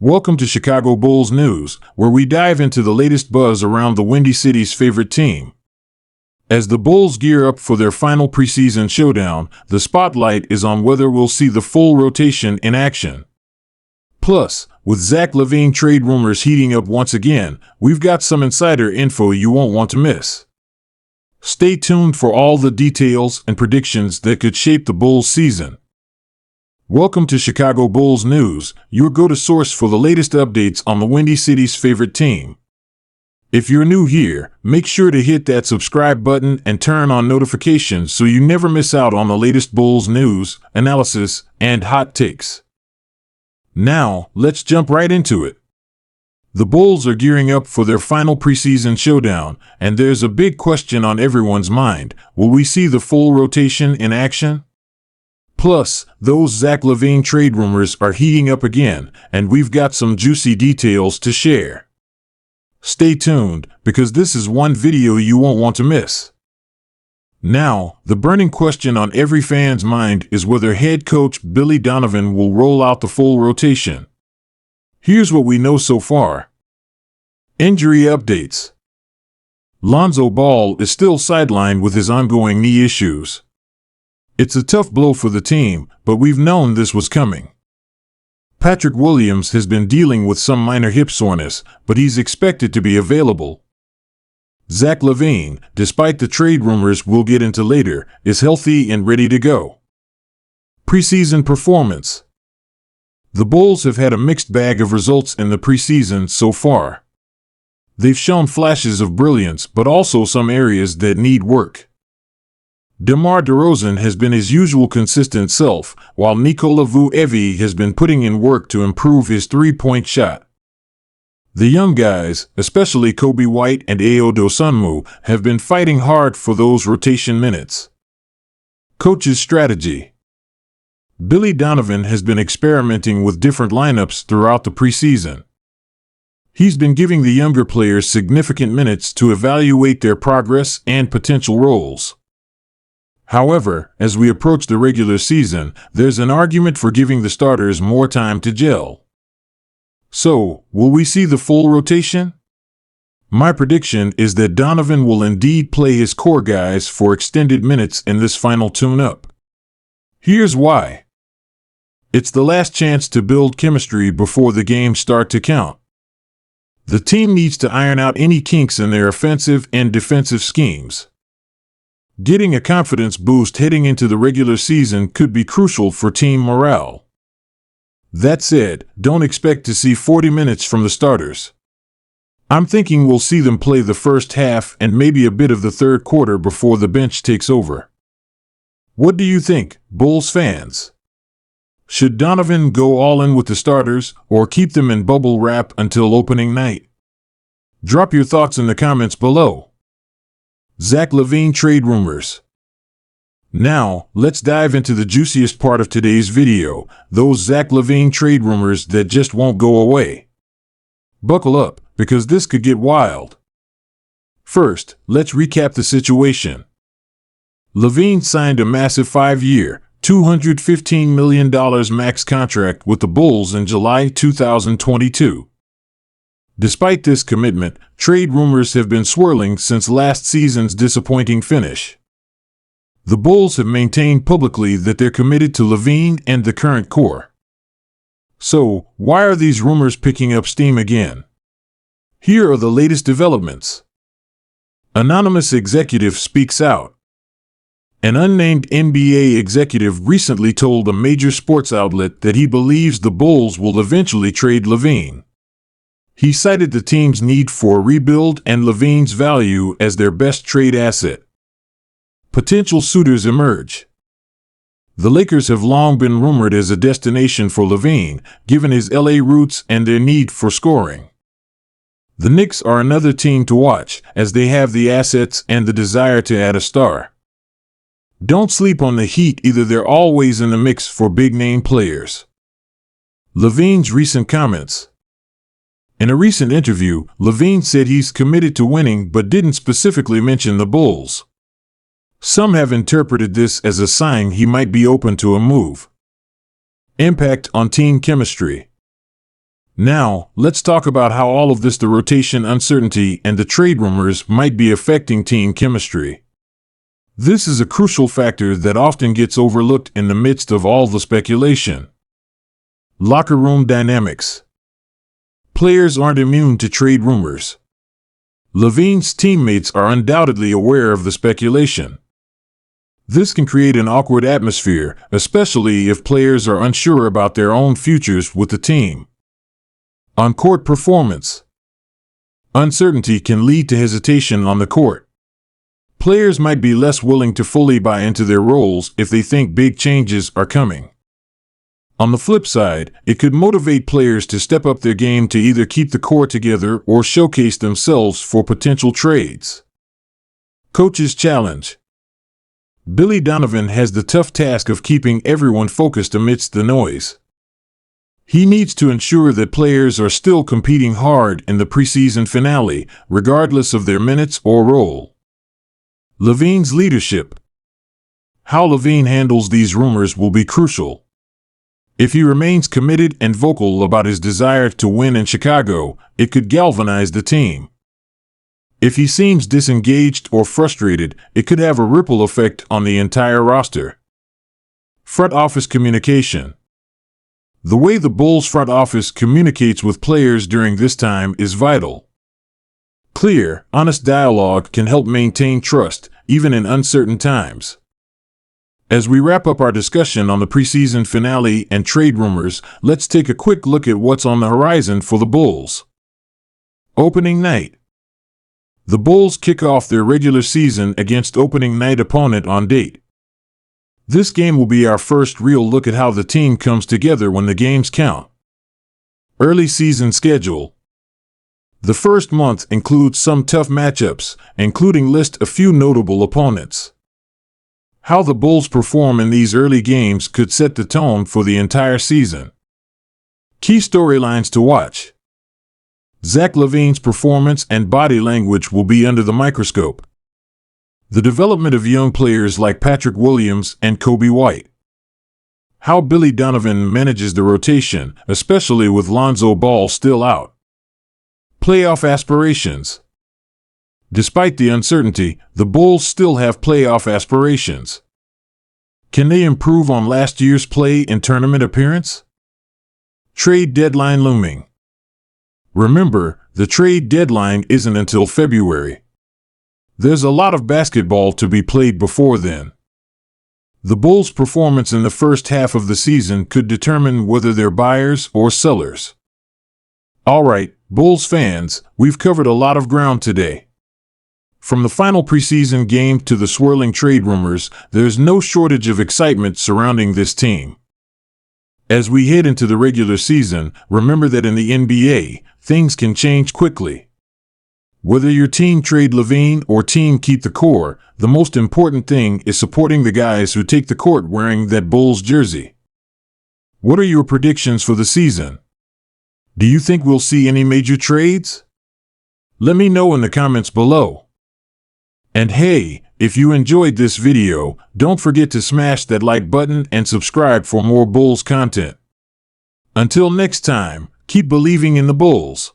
Welcome to Chicago Bulls News, where we dive into the latest buzz around the Windy City's favorite team. As the Bulls gear up for their final preseason showdown, the spotlight is on whether we'll see the full rotation in action. Plus, with Zach LaVine trade rumors heating up once again, we've got some insider info you won't want to miss. Stay tuned for all the details and predictions that could shape the Bulls' season. Welcome to Chicago Bulls News, your go-to source for the latest updates on the Windy City's favorite team. If you're new here, make sure to hit that subscribe button and turn on notifications so you never miss out on the latest Bulls news, analysis, and hot takes. Now, let's jump right into it. The Bulls are gearing up for their final preseason showdown, and there's a big question on everyone's mind. Will we see the full rotation in action? Plus, those Zach LaVine trade rumors are heating up again, and we've got some juicy details to share. Stay tuned, because this is one video you won't want to miss. Now, the burning question on every fan's mind is whether head coach Billy Donovan will roll out the full rotation. Here's what we know so far. Injury updates. Lonzo Ball is still sidelined with his ongoing knee issues. It's a tough blow for the team, but we've known this was coming. Patrick Williams has been dealing with some minor hip soreness, but he's expected to be available. Zach LaVine, despite the trade rumors we'll get into later, is healthy and ready to go. Preseason performance. The Bulls have had a mixed bag of results in the preseason so far. They've shown flashes of brilliance, but also some areas that need work. DeMar DeRozan has been his usual consistent self, while Nikola Vucevic has been putting in work to improve his three-point shot. The young guys, especially Kobe White and Ayo Dosunmu, have been fighting hard for those rotation minutes. Coach's strategy. Billy Donovan has been experimenting with different lineups throughout the preseason. He's been giving the younger players significant minutes to evaluate their progress and potential roles. However, as we approach the regular season, there's an argument for giving the starters more time to gel. So, will we see the full rotation? My prediction is that Donovan will indeed play his core guys for extended minutes in this final tune-up. Here's why. It's the last chance to build chemistry before the games start to count. The team needs to iron out any kinks in their offensive and defensive schemes. Getting a confidence boost heading into the regular season could be crucial for team morale. That said, don't expect to see 40 minutes from the starters. I'm thinking we'll see them play the first half and maybe a bit of the third quarter before the bench takes over. What do you think, Bulls fans? Should Donovan go all in with the starters or keep them in bubble wrap until opening night? Drop your thoughts in the comments below. Zach LaVine trade rumors. Now, let's dive into the juiciest part of today's video, those Zach LaVine trade rumors that just won't go away. Buckle up, because this could get wild. First, let's recap the situation. LaVine signed a massive 5-year, $215 million max contract with the Bulls in July 2022. Despite this commitment, trade rumors have been swirling since last season's disappointing finish. The Bulls have maintained publicly that they're committed to LaVine and the current core. So, why are these rumors picking up steam again? Here are the latest developments. Anonymous executive speaks out. An unnamed NBA executive recently told a major sports outlet that he believes the Bulls will eventually trade LaVine. He cited the team's need for a rebuild and LaVine's value as their best trade asset. Potential suitors emerge. The Lakers have long been rumored as a destination for LaVine, given his LA roots and their need for scoring. The Knicks are another team to watch, as they have the assets and the desire to add a star. Don't sleep on the Heat either, they're always in the mix for big-name players. LaVine's recent comments. In a recent interview, LaVine said he's committed to winning but didn't specifically mention the Bulls. Some have interpreted this as a sign he might be open to a move. Impact on team chemistry. Now, let's talk about how all of this, the rotation uncertainty and the trade rumors, might be affecting team chemistry. This is a crucial factor that often gets overlooked in the midst of all the speculation. Locker room dynamics. Players aren't immune to trade rumors. LaVine's teammates are undoubtedly aware of the speculation. This can create an awkward atmosphere, especially if players are unsure about their own futures with the team. On-court performance. Uncertainty can lead to hesitation on the court. Players might be less willing to fully buy into their roles if they think big changes are coming. On the flip side, it could motivate players to step up their game to either keep the core together or showcase themselves for potential trades. Coach's challenge. Billy Donovan has the tough task of keeping everyone focused amidst the noise. He needs to ensure that players are still competing hard in the preseason finale, regardless of their minutes or role. LaVine's leadership. How LaVine handles these rumors will be crucial. If he remains committed and vocal about his desire to win in Chicago, it could galvanize the team. If he seems disengaged or frustrated, it could have a ripple effect on the entire roster. Front office communication. The way the Bulls front office communicates with players during this time is vital. Clear, honest dialogue can help maintain trust, even in uncertain times. As we wrap up our discussion on the preseason finale and trade rumors, let's take a quick look at what's on the horizon for the Bulls. Opening night. The Bulls kick off their regular season against opening night opponent on date. This game will be our first real look at how the team comes together when the games count. Early season schedule. The first month includes some tough matchups, including list a few notable opponents. How the Bulls perform in these early games could set the tone for the entire season. Key storylines to watch. Zach LaVine's performance and body language will be under the microscope. The development of young players like Patrick Williams and Kobe White. How Billy Donovan manages the rotation, especially with Lonzo Ball still out. Playoff aspirations. Despite the uncertainty, the Bulls still have playoff aspirations. Can they improve on last year's play in tournament appearance? Trade deadline looming. Remember, the trade deadline isn't until February. There's a lot of basketball to be played before then. The Bulls' performance in the first half of the season could determine whether they're buyers or sellers. All right, Bulls fans, we've covered a lot of ground today. From the final preseason game to the swirling trade rumors, there's no shortage of excitement surrounding this team. As we head into the regular season, remember that in the NBA, things can change quickly. Whether your team trade LaVine or team keep the core, the most important thing is supporting the guys who take the court wearing that Bulls jersey. What are your predictions for the season? Do you think we'll see any major trades? Let me know in the comments below. And hey, if you enjoyed this video, don't forget to smash that like button and subscribe for more Bulls content. Until next time, keep believing in the Bulls.